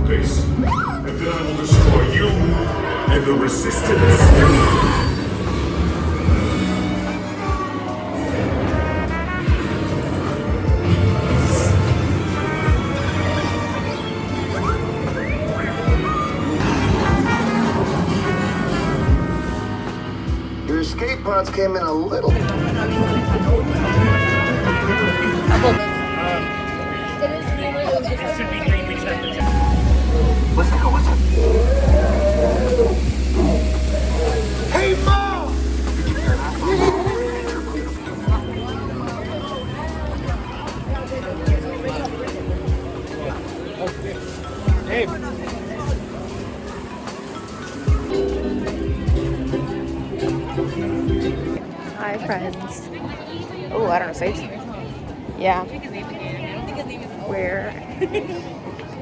base. And then I will destroy you and the resistance. Your escape pods came in a little. Hey, Mom! Hey. Hi, friends. Oh, I don't know, sightseeing. Yeah. We're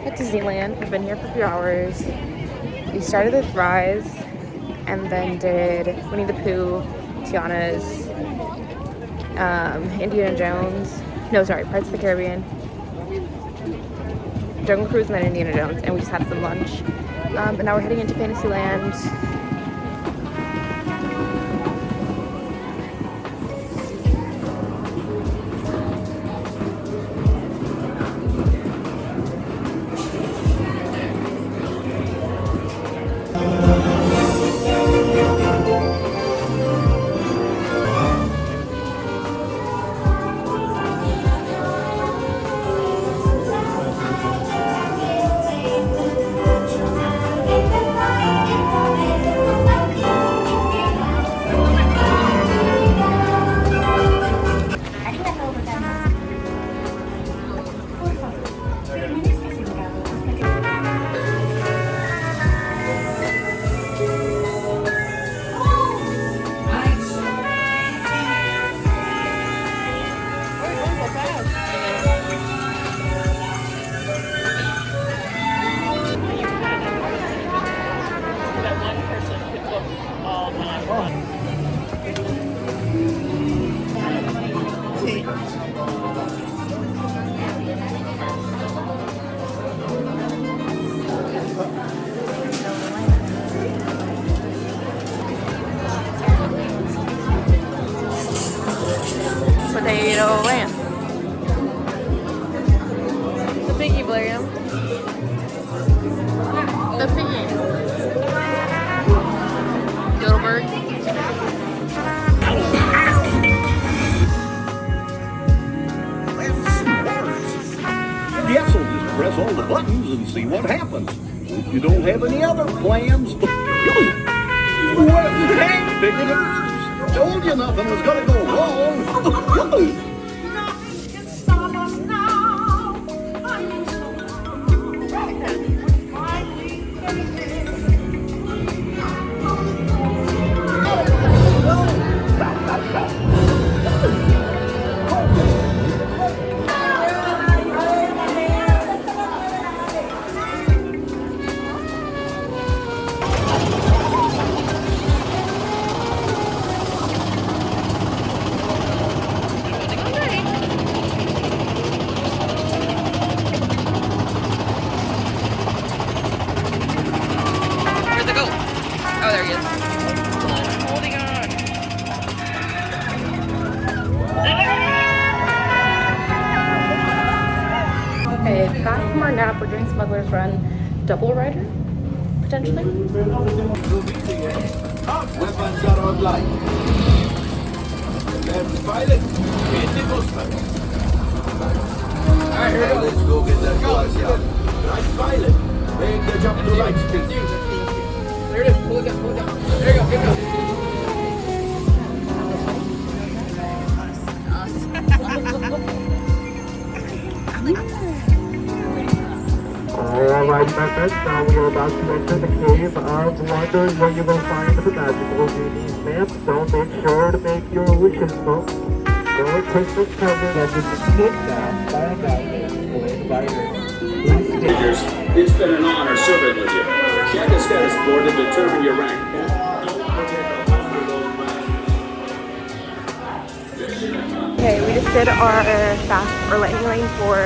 at Disneyland. We've been here for a few hours. We started with Rise and then did Winnie the Pooh, Tiana's, Indiana Jones. No, sorry, Pirates of the Caribbean, Jungle Cruise, and then Indiana Jones. And we just had some lunch. And now we're heading into Fantasyland. Potato Land. The piggy, William. The piggy. Yodelberg. Yes, I'll just press all the buttons and see what happens. If you don't have any other plans, what? Hey, figures! Told you nothing was gonna go wrong. Nothing can stop us now. I'm so Where'd they go? Oh, there he is. Holding on. Okay, back from our nap, we're doing Smuggler's Run. Double rider, potentially. Weapons are online. Let's file it. Hit the booster. Alright, here we go. Let's go get that glass out. Let's file it. Make the jump to light speed. There it is. Pull it down. Pull it down. There you go. Get it out. Alright, my friends, now we are about to enter the Cave of Wonders where you will find the magical genies lamp. So make sure to make your wishes known. Your Christmas present has been kidnapped by a guy named Glenn Ryder. It's been an honor serving with you. Check a status board to determine your rank. Okay, we just did our lightning lane for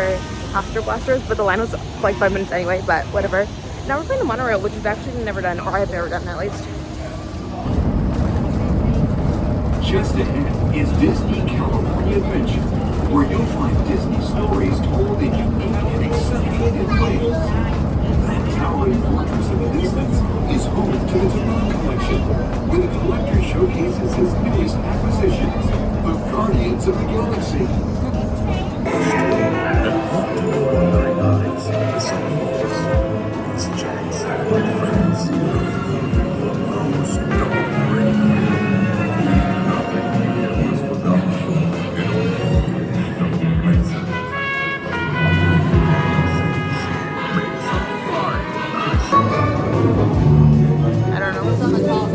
Astro Blasters, but the line was like 5 minutes anyway, but whatever. Now we're playing the monorail, which we've actually never done, or I've never done at least. Just ahead is Disney California Adventure, where you'll find Disney stories told in unique and exciting ways. That towering fortress in the distance is home to the Vane collection, where the collector showcases his newest acquisitions, the Guardians of the Galaxy. I don't know what's on the top.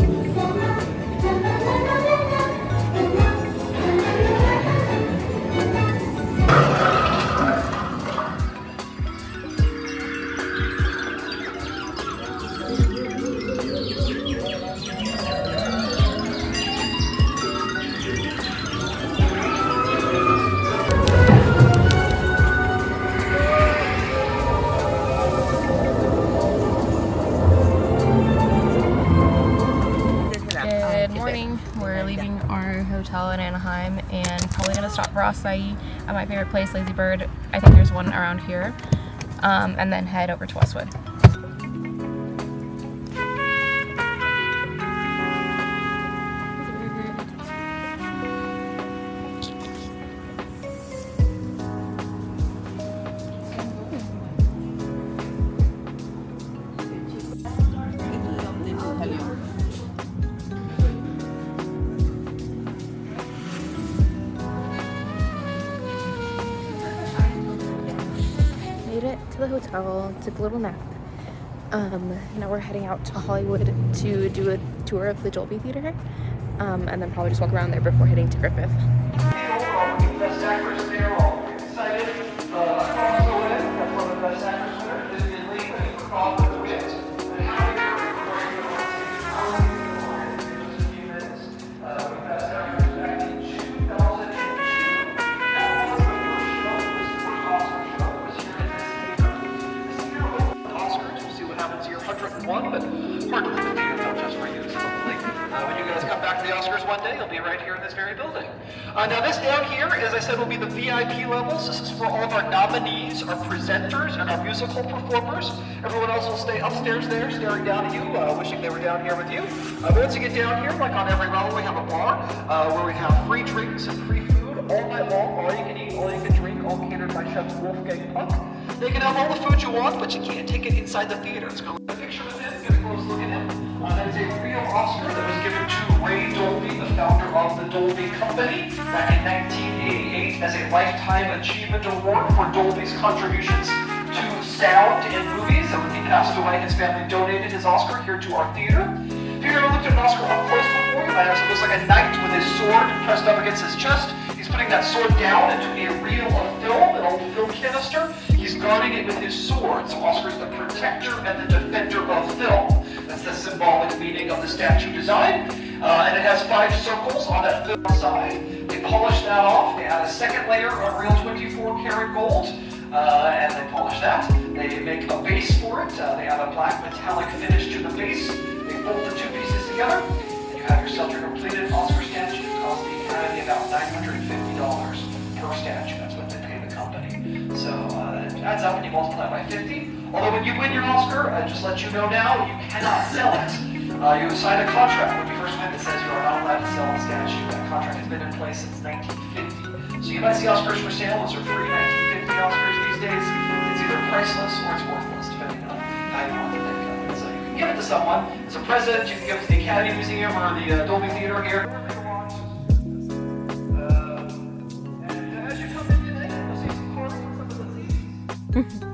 Good morning. We're leaving our hotel in Anaheim and probably gonna stop for acai at my favorite place, Lazy Bird. I think there's one around here, and then head over to Westwood. Made it to the hotel, took a little nap. Now we're heading out to Hollywood to do a tour of the Dolby Theater, and then probably just walk around there before heading to Griffith. Best actress there, all excited. xoxo in, that's one of the best actress winners, Disney League, and for Call of the Wit. And how are you in just a few minutes? We best actress back in 2002. That was the first show, was the first Oscar show, was here at this theater. This theater opened with Oscars, we'll see what happens here. 101, but hard to leave the theater though, just for you, supposedly. When you guys come back to the Oscars one day, you'll be right here in this very building. Now this down here, as I said, will be the VIP levels. This is for all of our nominees, our presenters, and our musical performers. Everyone else will stay upstairs there, staring down at you, wishing they were down here with you. Once you get down here, like on every level, we have a bar where we have free drinks and free food all night long. All you can eat, all you can drink, all catered by Chef Wolfgang Puck. They can have all the food you want, but you can't take it inside the theater. It's going to be a picture with him, get a close look at him. That is a real Oscar that was given to Ray Dolby, the founder of the Dolby Company, back in 1988 as a Lifetime Achievement Award for Dolby's contributions to sound in movies. And when he passed away, his family donated his Oscar here to our theater. If you've ever looked at an Oscar up close before, you might have it looks like a knight with his sword pressed up against his chest. He's putting that sword down into a reel of film, an old film canister. He's guarding it with his sword. So Oscar's the protector and the defender of film. That's the symbolic meaning of the statue design. And it has 5 circles on that film side. They polish that off. They add a second layer of real 24 karat gold. And they polish that. They make a base for it. They add a black metallic finish to the base. They bolt the 2 pieces together. And you have yourself your completed Oscar statue. It costs the Academy about $950 per statue. That's what they pay the company. So it adds up when you multiply by 50. Although when you win your Oscar, just let you know now, you cannot sell it. You sign a contract when you first win that says you are not allowed to sell the statue. That contract has been in place since 1950. So you might see Oscars for sale. Those are free 1950 Oscars these days. It's either priceless or it's worthless, depending on how you want to think of it. So you can give it to someone. As a present, you can give it to the Academy Museum or the Dolby Theater here. And as you come in today, you'll see some carving from some of the thieves.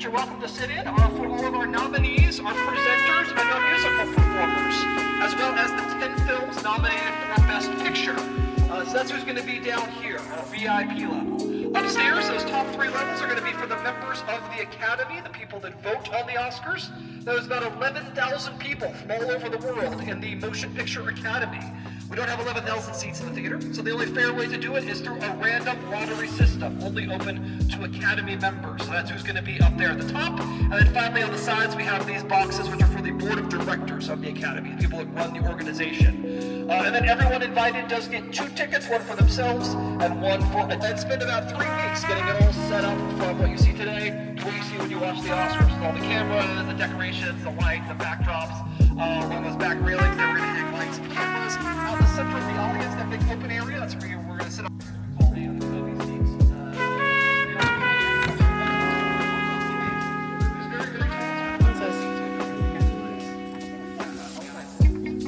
you're welcome to sit in. For all of our nominees, our presenters, and our musical performers, as well as the 10 films nominated for Best Picture. So that's who's going to be down here, our VIP level. Upstairs, those top 3 levels are going to be for the members of the Academy, the people that vote on the Oscars. There's about 11,000 people from all over the world in the Motion Picture Academy. We don't have 11,000 seats in the theater, so the only fair way to do it is through a random lottery system, only open to Academy members. So that's who's going to be up there at the top. And then finally on the sides, we have these boxes, which are for the board of directors of the Academy, the people that run the organization. And then everyone invited does get 2 tickets, one for themselves and one for... And spend about 3 weeks getting it all set up from what you see today to what you see when you watch the Oscars. All the cameras, the decorations, the lights, the backdrops, along those back railings, they were going to hang lights and cameras. Out in the center of the audience, that big open area, that's where we're going to sit up.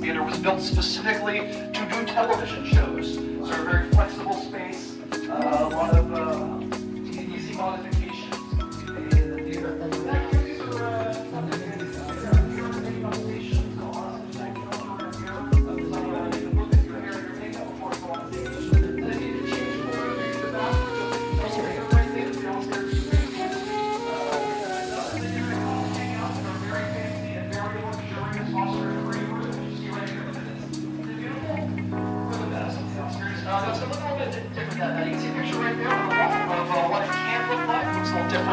Theater was built specifically to do television shows. So a very flexible space, a lot of easy modifications to the theater.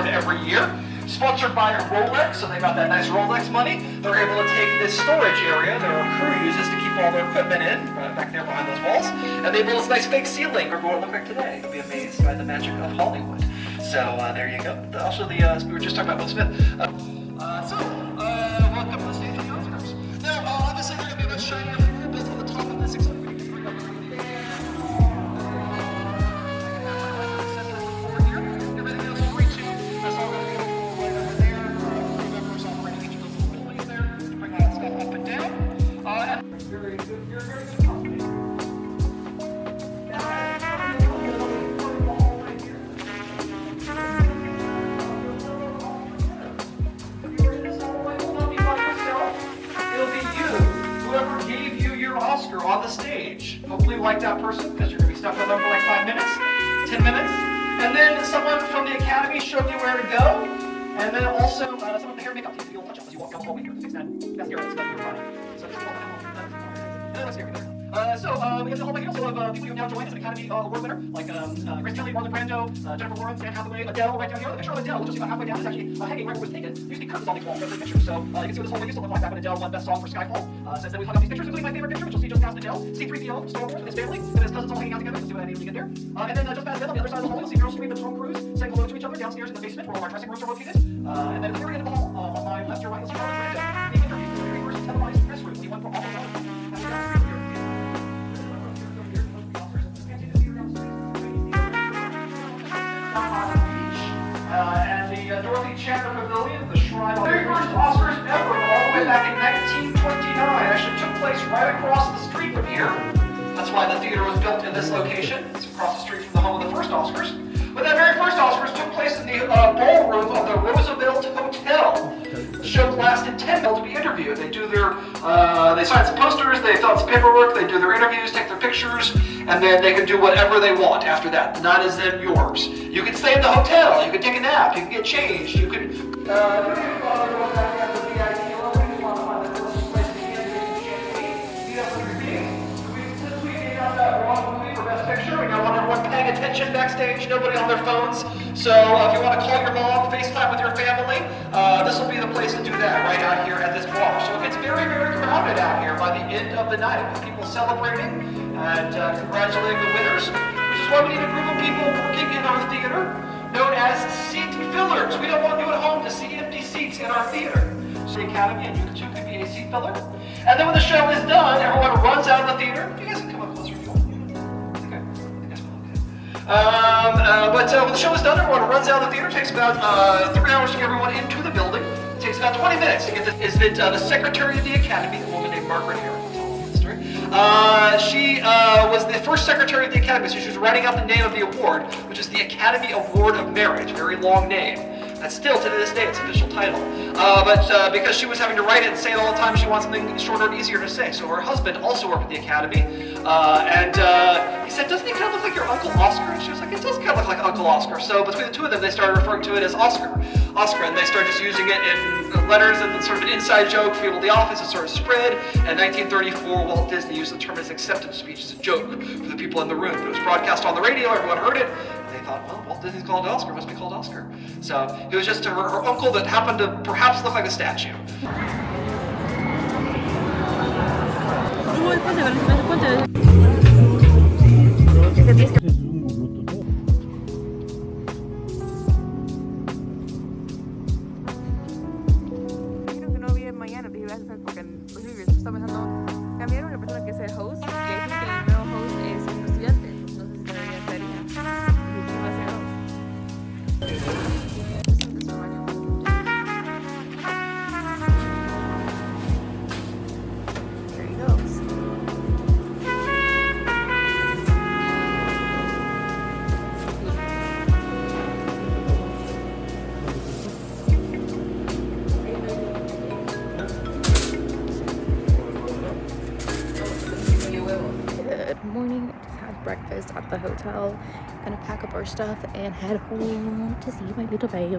Every year, sponsored by Rolex, so they got that nice Rolex money. They're able to take this storage area that our crew uses to keep all their equipment in, back there behind those walls, and they built this nice fake ceiling. Or what it look like today. You'll be amazed by the magic of Hollywood. So there you go. Also, we were just talking about Will Smith. Welcome to the stage of the Oscars. Now, obviously, we're going to be much shinier floor built on the top of this exhibit. On the stage. Hopefully you like that person, because you're going to be stuck with them for like 5 minutes, 10 minutes. And then someone from the Academy showed you where to go. And then also some of the hair and makeup team, you'll touch up as you walk down the hallway here to fix that. That's here, that's your product. So this is all let's hear it. We have the hallway here also of people who have now joined as an Academy Award winner, like Grace Kelly, Marlon Brando, Jennifer Lawrence, Anne Hathaway, Adele right down here. The picture of Adele, which is about halfway down, is actually hanging right where it was taken. Usually curtains on these walls, there's a picture. So you can see what this whole thing used to look like back when Adele won Best Song for Skyfall. Since then we've hung up these pictures, including my favorite picture, which you'll see just past Adele, C-3PO, Star Wars, and his family, and his cousins all hanging out together. You'll see what I mean when you get there. And then just past them, on the other side of the hallway, you'll see Meryl Streep and Tom Cruise saying hello to each other downstairs in the basement where all our dressing rooms are located. And then at the very end of the hall, on my left or right, you'll see Marlon Brando being interviewed for the very first televised press room when he won for all of them. And the Dorothy Chandler Pavilion, the shrine. The very first Oscars ever, all the way back in 1929, actually took place right across the street from here. That's why the theater was built in this location. It's across the street from the home of the first Oscars. But that very first Oscars took place in the ballroom of the Roosevelt Hotel. The show lasted 10 minutes to be interviewed. They do their, they sign some posters, they fill out some paperwork, they do their interviews, take their pictures, and then they can do whatever they want after that. The night is then yours. You can stay in the hotel, you can take a nap, you can get changed, you can... We got everyone paying attention backstage, nobody on their phones. So if you want to call your mom, FaceTime with your family, this will be the place to do that, right out here at this bar. So it gets very, very crowded out here by the end of the night with people celebrating and congratulating the winners, which is why we need a group of people working in our theater known as seat fillers. We don't want you at home to see empty seats in our theater. So the Academy and you too could be a seat filler. And then when the show is done, everyone runs out of the theater. You guys can come up closer if you want. But when the show is done, everyone runs out of the theater. It takes about 3 hours to get everyone into the building. It takes about 20 minutes to get this. Is that the secretary of the Academy, a woman named Margaret Harris? She was the first secretary of the Academy, so she was writing out the name of the award, which is the Academy Award of Marriage, very long name. That's still, to this day, its official title. But because she was having to write it and say it all the time, she wants something shorter and easier to say. So her husband also worked at the Academy, and he said, doesn't he kind of look like your Uncle Oscar? And she was like, it does kind of look like Uncle Oscar. So between the two of them, they started referring to it as Oscar, and they started just using it in letters and sort of an inside joke for people in the office. It sort of spread. In 1934, Walt Disney used the term as acceptance speech as a joke for the people in the room. It was broadcast on the radio, everyone heard it, and they thought, well, Walt Disney's called Oscar, must be called Oscar. So it was just her uncle that happened to perhaps look like a statue. Dijeron que no había mañana, dije gracias porque los libros estaba pensando cambiaron la persona que es el host y hay gente que el nuevo host es un estudiante, no sé si todavía estaría. ¿Quién va a ser host? There he goes. Good morning. I just had breakfast at the hotel. Gonna pack up our stuff and head home to see my little baby.